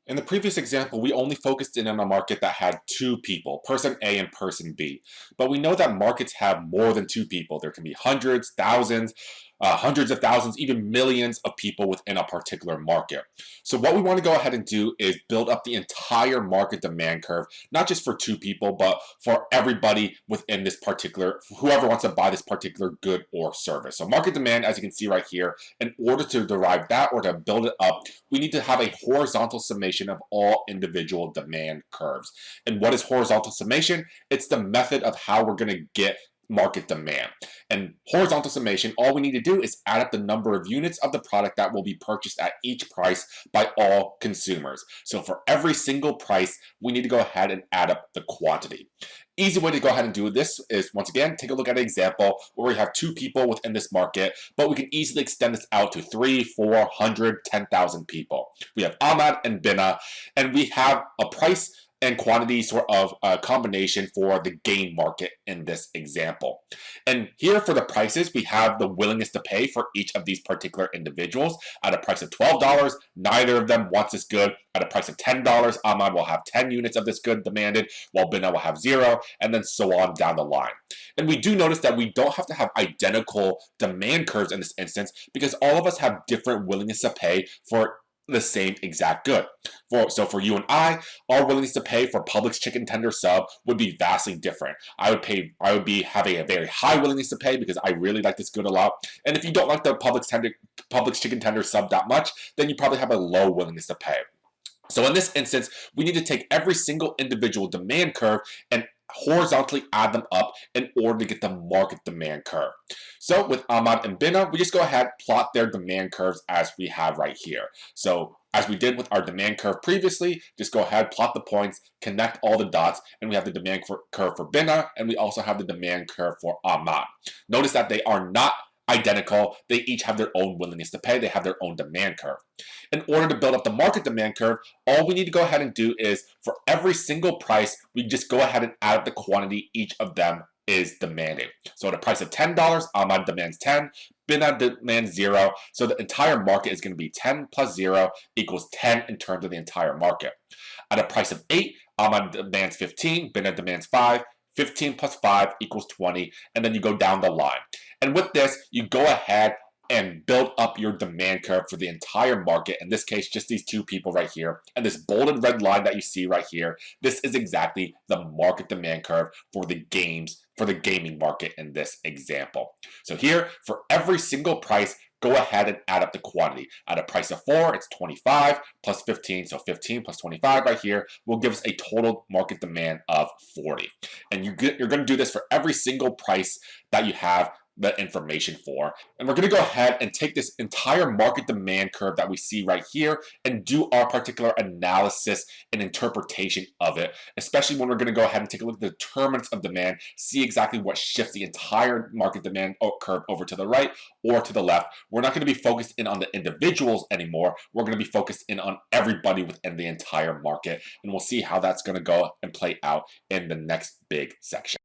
In the previous example, we only focused in on a market that had two people, person A and person B. But we know that markets have more than two people. There can be hundreds, thousands, hundreds of thousands, even millions of people within a particular market. So what we want to go ahead and do is build up the entire market demand curve, not just for two people, but for everybody within this particular, whoever wants to buy this particular good or service. So market demand, as you can see right here, in order to derive that or to build it up, we need to have a horizontal summation of all individual demand curves. And what is horizontal summation? It's the method of how we're going to get market demand. And horizontal summation, all we need to do is add up the number of units of the product that will be purchased at each price by all consumers. So for every single price, we need to go ahead and add up the quantity. Easy way to go ahead and do this is, once again, take a look at an example where we have two people within this market, but we can easily extend this out to 3, 400, 10,000 people. We have Ahmad and Bina, and we have a price and quantity sort of combination for the game market in this example. And here for the prices, we have the willingness to pay for each of these particular individuals. At a price of $12, neither of them wants this good. At a price of $10, Ahmad will have 10 units of this good demanded, while Bina will have 0, and then so on down the line. And we do notice that we don't have to have identical demand curves in this instance because all of us have different willingness to pay for the same exact good. So for you and I, our willingness to pay for Publix chicken tender sub would be vastly different. I would be having a very high willingness to pay because I really like this good a lot. And if you don't like the Publix chicken tender sub that much, then you probably have a low willingness to pay. So in this instance, we need to take every single individual demand curve and horizontally add them up in order to get the market demand curve. So with Ahmad and Bina, we just go ahead, plot their demand curves as we have right here. So as we did with our demand curve previously, just go ahead, plot the points, connect all the dots, and we have the demand curve for Bina, and we also have the demand curve for Ahmad. Notice that they are not identical. They each have their own willingness to pay. They have their own demand curve. In order to build up the market demand curve, all we need to go ahead and do is for every single price, we just go ahead and add up the quantity each of them is demanding. So at a price of $10, Ahmad demands 10, Bina demands 0. So the entire market is going to be 10 plus 0 equals 10 in terms of the entire market. At a price of 8, Ahmad demands 15, Bina demands 5, 15 plus 5 equals 20, and then you go down the line. And with this, you go ahead and build up your demand curve for the entire market. In this case, just these two people right here. And this bolded red line that you see right here, this is exactly the market demand curve for the gaming market in this example. So here, for every single price, go ahead and add up the quantity. At a price of 4, it's 25 plus 15. So 15 plus 25 right here will give us a total market demand of 40. And you're going to do this for every single price that you have the information for. And we're going to go ahead and take this entire market demand curve that we see right here and do our particular analysis and interpretation of it, especially when we're going to go ahead and take a look at the determinants of demand, see exactly what shifts the entire market demand curve over to the right or to the left. We're not going to be focused in on the individuals anymore. We're going to be focused in on everybody within the entire market. And we'll see how that's going to go and play out in the next big section.